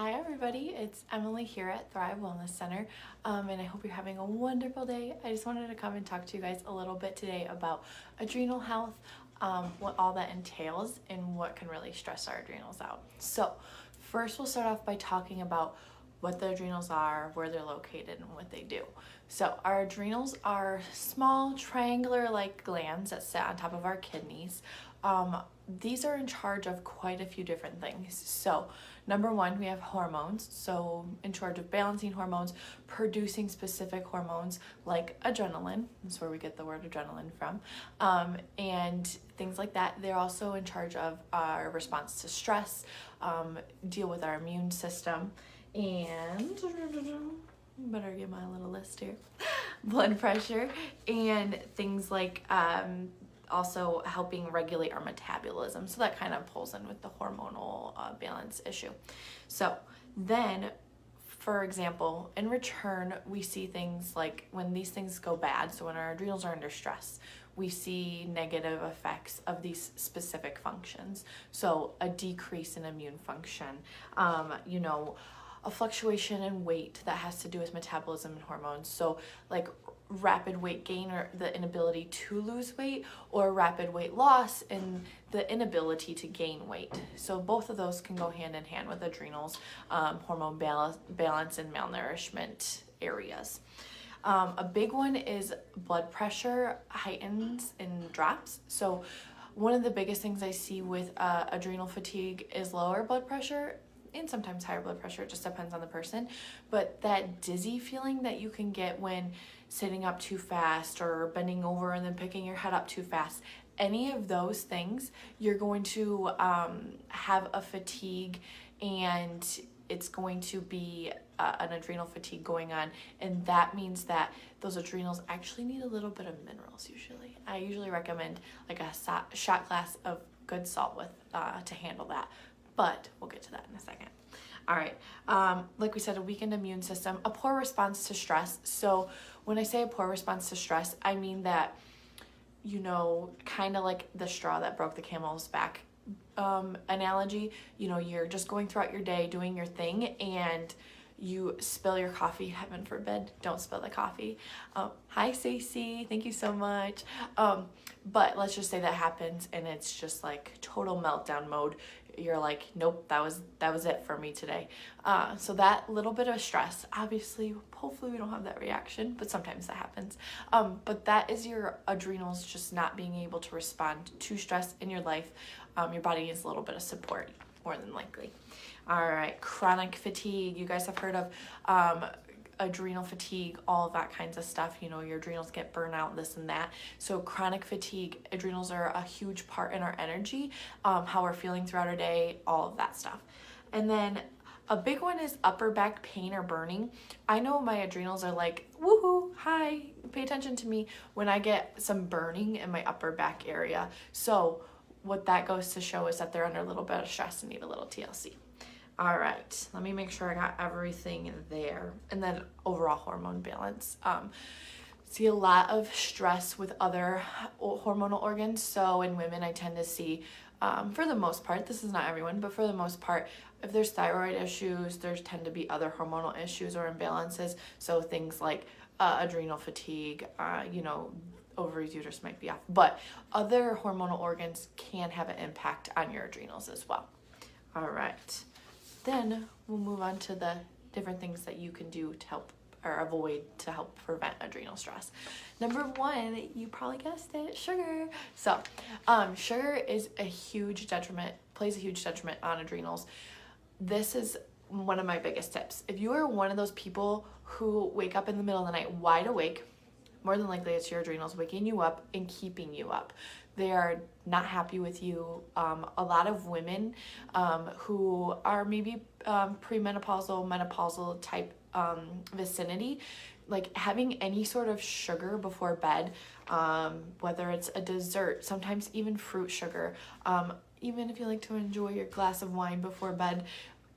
Hi everybody, it's Emily here at Thrive Wellness Center, and I hope you're having a wonderful day. I just wanted to come and talk to you guys a little bit today about adrenal health, what all that entails, and what can really stress our adrenals out. So first we'll start off by talking about what the adrenals are, where they're located, and what they do. So our adrenals are small triangular-like glands that sit on top of our kidneys. These are in charge of quite a few different things. So number one, we have hormones, so in charge of balancing hormones, producing specific hormones like adrenaline, that's where we get the word adrenaline from, and things like that. They're also in charge of our response to stress, deal with our immune system, and better get my little list here, blood pressure, and things like also helping regulate our metabolism. So that kind of pulls in with the hormonal balance issue. So then, for example, in return, we see things like when these things go bad, so when our adrenals are under stress, we see negative effects of these specific functions. So a decrease in immune function, a fluctuation in weight that has to do with metabolism and hormones. So like rapid weight gain or the inability to lose weight, or rapid weight loss and the inability to gain weight. So both of those can go hand in hand with adrenals, hormone balance and malnourishment areas. A big one is blood pressure heightens and drops. So one of the biggest things I see with adrenal fatigue is lower blood pressure and sometimes higher blood pressure. It just depends on the person. But that dizzy feeling that you can get when sitting up too fast or bending over and then picking your head up too fast, any of those things, you're going to have a fatigue, and it's going to be an adrenal fatigue going on, and that means that those adrenals actually need a little bit of minerals usually. I usually recommend like a shot glass of good salt with to handle that, but we'll get to that in a second. All right, like we said, a weakened immune system, a poor response to stress. So when I say a poor response to stress, I mean that, kind of like the straw that broke the camel's back analogy. You're just going throughout your day doing your thing and you spill your coffee. Heaven forbid, don't spill the coffee. Hi Stacey, thank you so much. But let's just say that happens and it's just like total meltdown mode. You're like, nope, that was it for me today. So that little bit of stress, obviously, hopefully we don't have that reaction, but sometimes that happens. But that is your adrenals just not being able to respond to stress in your life. Your body needs a little bit of support, more than likely. All right, chronic fatigue. You guys have heard of adrenal fatigue, all of that kinds of stuff. Your adrenals get burnt out, this and that. So chronic fatigue, adrenals are a huge part in our energy, how we're feeling throughout our day, all of that stuff. And then a big one is upper back pain or burning. I know my adrenals are like, woohoo, hi, pay attention to me when I get some burning in my upper back area. So what that goes to show is that they're under a little bit of stress and need a little TLC. All right, let me make sure I got everything there. And then overall hormone balance. See a lot of stress with other hormonal organs. So in women, I tend to see, for the most part, this is not everyone, but for the most part, if there's thyroid issues, there's tend to be other hormonal issues or imbalances. So things like adrenal fatigue, ovaries, uterus might be off. But other hormonal organs can have an impact on your adrenals as well. All right. Then we'll move on to the different things that you can do to help or avoid to help prevent adrenal stress. Number one, you probably guessed it, sugar. So sugar is a huge detriment, plays a huge detriment on adrenals. This is one of my biggest tips. If you are one of those people who wake up in the middle of the night wide awake, more than likely it's your adrenals waking you up and keeping you up. They are not happy with you. A lot of women who are maybe premenopausal, menopausal type vicinity, like having any sort of sugar before bed, whether it's a dessert, sometimes even fruit sugar, even if you like to enjoy your glass of wine before bed,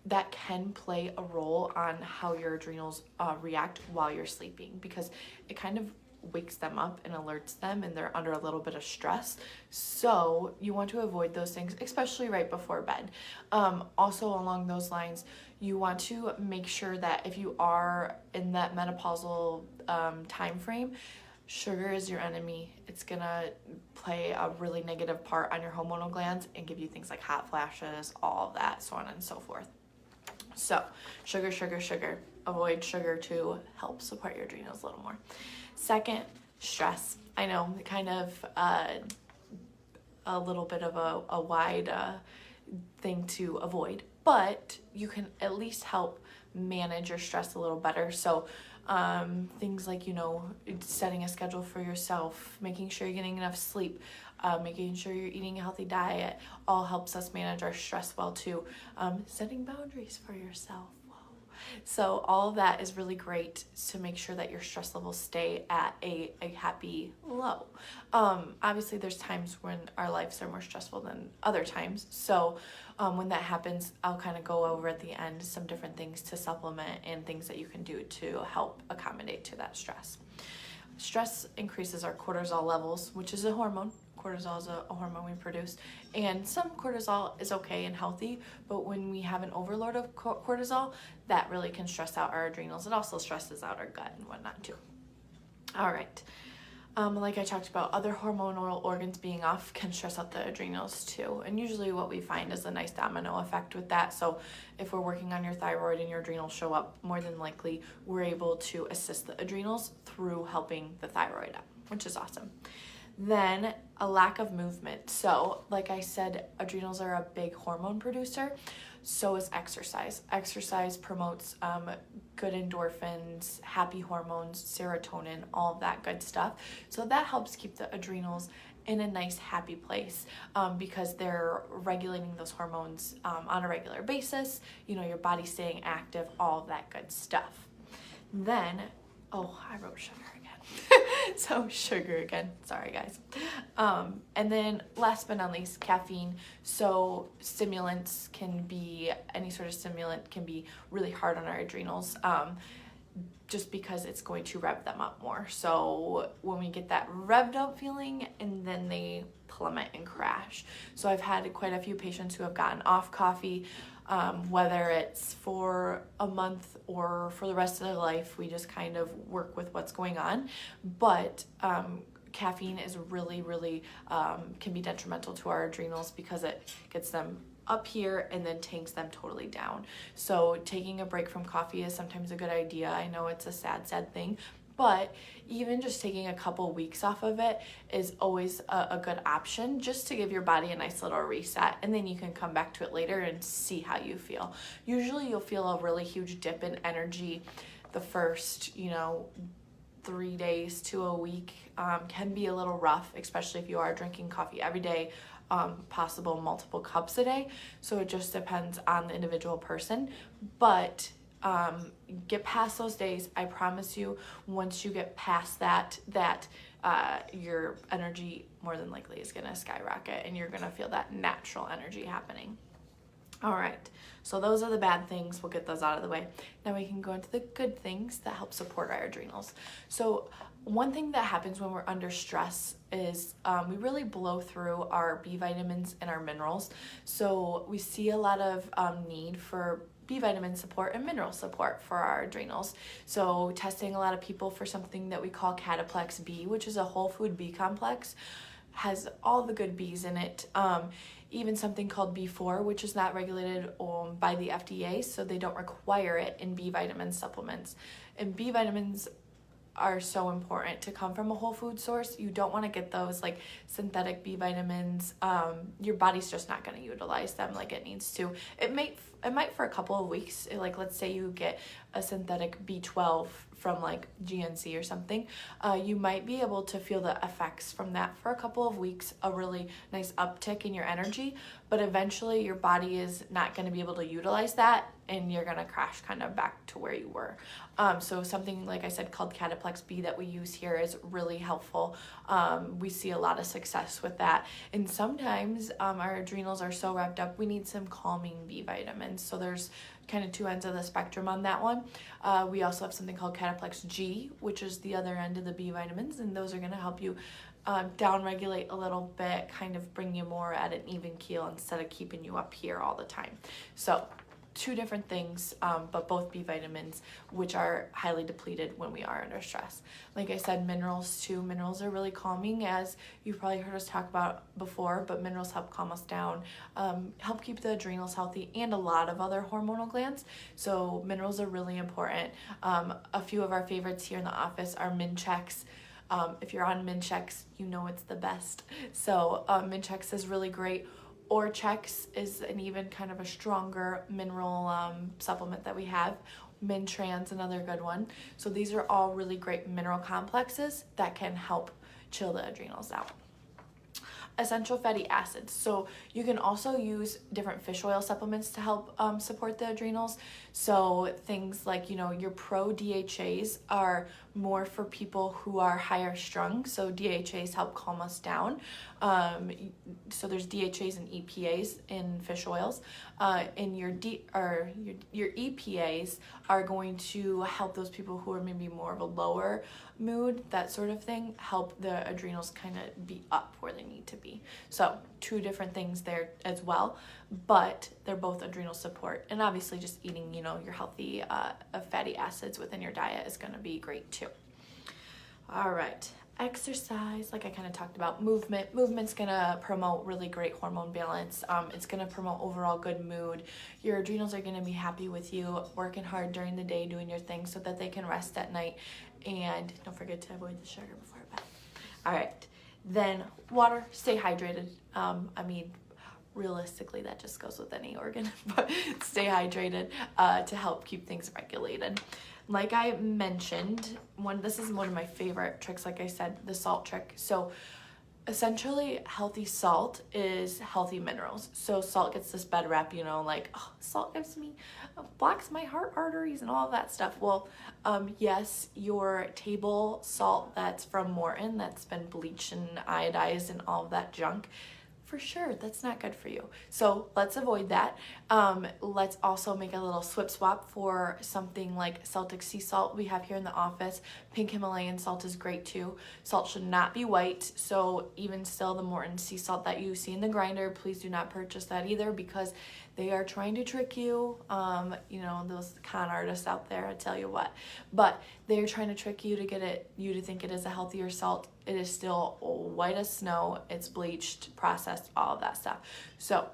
that can play a role on how your adrenals react while you're sleeping, because it kind of wakes them up and alerts them, and they're under a little bit of stress. So you want to avoid those things, especially right before bed. Also along those lines, you want to make sure that if you are in that menopausal time frame, sugar is your enemy. It's gonna play a really negative part on your hormonal glands and give you things like hot flashes, all of that, so on and so forth. So sugar, sugar, sugar. Avoid sugar to help support your adrenals a little more. Second, stress. I know, kind of a little bit of a wide thing to avoid, but you can at least help manage your stress a little better. So things like, setting a schedule for yourself, making sure you're getting enough sleep, making sure you're eating a healthy diet, all helps us manage our stress well too. Setting boundaries for yourself. So all of that is really great to make sure that your stress levels stay at a happy low. Obviously there's times when our lives are more stressful than other times. So when that happens, I'll kind of go over at the end some different things to supplement and things that you can do to help accommodate to that stress. Stress increases our cortisol levels, which is a hormone. Cortisol is a hormone we produce, and some cortisol is okay and healthy, but when we have an overload of cortisol, that really can stress out our adrenals. It also stresses out our gut and whatnot too. All right. Like I talked about, other hormonal organs being off can stress out the adrenals too. And usually what we find is a nice domino effect with that. So if we're working on your thyroid and your adrenals show up, more than likely we're able to assist the adrenals through helping the thyroid out, which is awesome. Then a lack of movement. So like I said, adrenals are a big hormone producer. So is exercise. Exercise promotes good endorphins, happy hormones, serotonin, all of that good stuff. So that helps keep the adrenals in a nice, happy place because they're regulating those hormones on a regular basis. Your body staying active, all of that good stuff. Then, I wrote sugar again. So sugar again, sorry guys. And then last but not least, caffeine. So stimulants can be, any sort of stimulant can be really hard on our adrenals just because it's going to rev them up more. So when we get that revved up feeling, and then they plummet and crash. So I've had quite a few patients who have gotten off coffee, whether it's for a month or for the rest of their life. We just kind of work with what's going on. But caffeine is really, really can be detrimental to our adrenals because it gets them up here and then tanks them totally down. So taking a break from coffee is sometimes a good idea. I know it's a sad thing, but even just taking a couple weeks off of it is always a good option, just to give your body a nice little reset, and then you can come back to it later and see how you feel. Usually you'll feel a really huge dip in energy the first 3 days to a week. Can be a little rough, especially if you are drinking coffee every day, possible multiple cups a day. So it just depends on the individual person, but get past those days. I promise you, once you get past that your energy more than likely is gonna skyrocket, and you're gonna feel that natural energy happening. All right, so those are the bad things. We'll get those out of the way. Now we can go into the good things that help support our adrenals. So one thing that happens when we're under stress is we really blow through our B vitamins and our minerals. So we see a lot of need for B vitamin support and mineral support for our adrenals. So testing a lot of people for something that we call Cataplex B, which is a whole food B complex, has all the good B's in it. Even something called B4, which is not regulated by the FDA, so they don't require it in B vitamin supplements. And B vitamins are so important to come from a whole food source. You don't want to get those like synthetic B vitamins. Your body's just not going to utilize them like it needs to. It might for a couple of weeks. Like let's say you get a synthetic B12 from like GNC or something, you might be able to feel the effects from that for a couple of weeks, a really nice uptick in your energy, but eventually your body is not going to be able to utilize that, and you're going to crash kind of back to where you were. So something, like I said, called Cataplex B that we use here is really helpful. We see a lot of success with that. And sometimes our adrenals are so wrapped up, we need some calming B vitamins. So there's kind of two ends of the spectrum on that one. We also have something called Cataplex G, which is the other end of the B vitamins, and those are going to help you down-regulate a little bit, kind of bring you more at an even keel instead of keeping you up here all the time. So two different things, but both B vitamins, which are highly depleted when we are under stress. Like I said, minerals too. Minerals are really calming, as you've probably heard us talk about before, but minerals help calm us down, help keep the adrenals healthy, and a lot of other hormonal glands. So minerals are really important. A few of our favorites here in the office are Minchex. If you're on Minchex, you know it's the best. So Minchex is really great. Orchex is an even kind of a stronger mineral supplement that we have. Mintrans, another good one. So these are all really great mineral complexes that can help chill the adrenals out. Essential fatty acids. So you can also use different fish oil supplements to help support the adrenals. So things like, your pro DHAs are more for people who are higher strung. So DHAs help calm us down. So there's DHAs and EPAs in fish oils. And your EPAs are going to help those people who are maybe more of a lower mood, that sort of thing, help the adrenals kind of be up where they need to be. So two different things there as well, but they're both adrenal support. And obviously just eating, your healthy fatty acids within your diet is going to be great too. All right. Exercise, like I kind of talked about. Movement's gonna promote really great hormone balance. It's gonna promote overall good mood. Your adrenals are gonna be happy with you working hard during the day, doing your thing so that they can rest at night. And don't forget to avoid the sugar before bed. All right, then water, stay hydrated. Realistically, that just goes with any organ, but stay hydrated to help keep things regulated. Like I mentioned, this is one of my favorite tricks, like I said, the salt trick. So essentially, healthy salt is healthy minerals. So salt gets this bad rap, salt blocks my heart arteries and all of that stuff. Well, yes, your table salt that's from Morton, that's been bleached and iodized and all of that junk, for sure, that's not good for you. So let's avoid that. Let's also make a little swap for something like Celtic sea salt we have here in the office. Pink Himalayan salt is great too. Salt should not be white. So even still, the Morton sea salt that you see in the grinder, please do not purchase that either, because they are trying to trick you. Those con artists out there, I tell you what. But they're trying to trick you to get you to think it is a healthier salt. It is still white as snow. It's bleached, processed, all of that stuff. So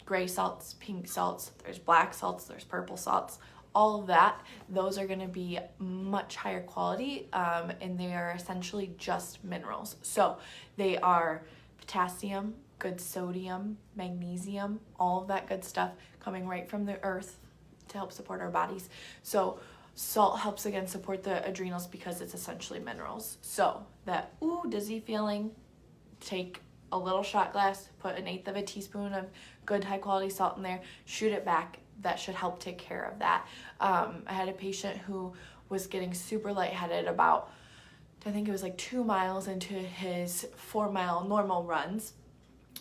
gray salts, pink salts, there's black salts, there's purple salts, all of that. Those are going to be much higher quality, and they are essentially just minerals. So they are potassium, good sodium, magnesium, all of that good stuff coming right from the earth to help support our bodies. So salt helps again support the adrenals because it's essentially minerals. So that dizzy feeling, take a little shot glass, put 1/8 of a teaspoon of good high quality salt in there, shoot it back. That should help take care of that. I had a patient who was getting super lightheaded about, I think it was like 2 miles into his 4-mile normal runs.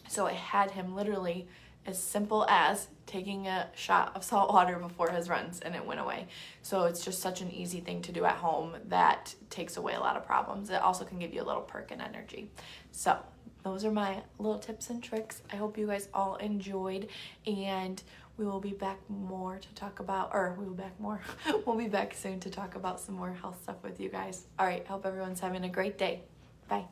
So I had him literally as simple as taking a shot of salt water before his runs, and it went away. So it's just such an easy thing to do at home that takes away a lot of problems. It also can give you a little perk and energy. So those are my little tips and tricks. I hope you guys all enjoyed, and we will be back more to talk about, we'll be back soon to talk about some more health stuff with you guys. All right, hope everyone's having a great day. Bye.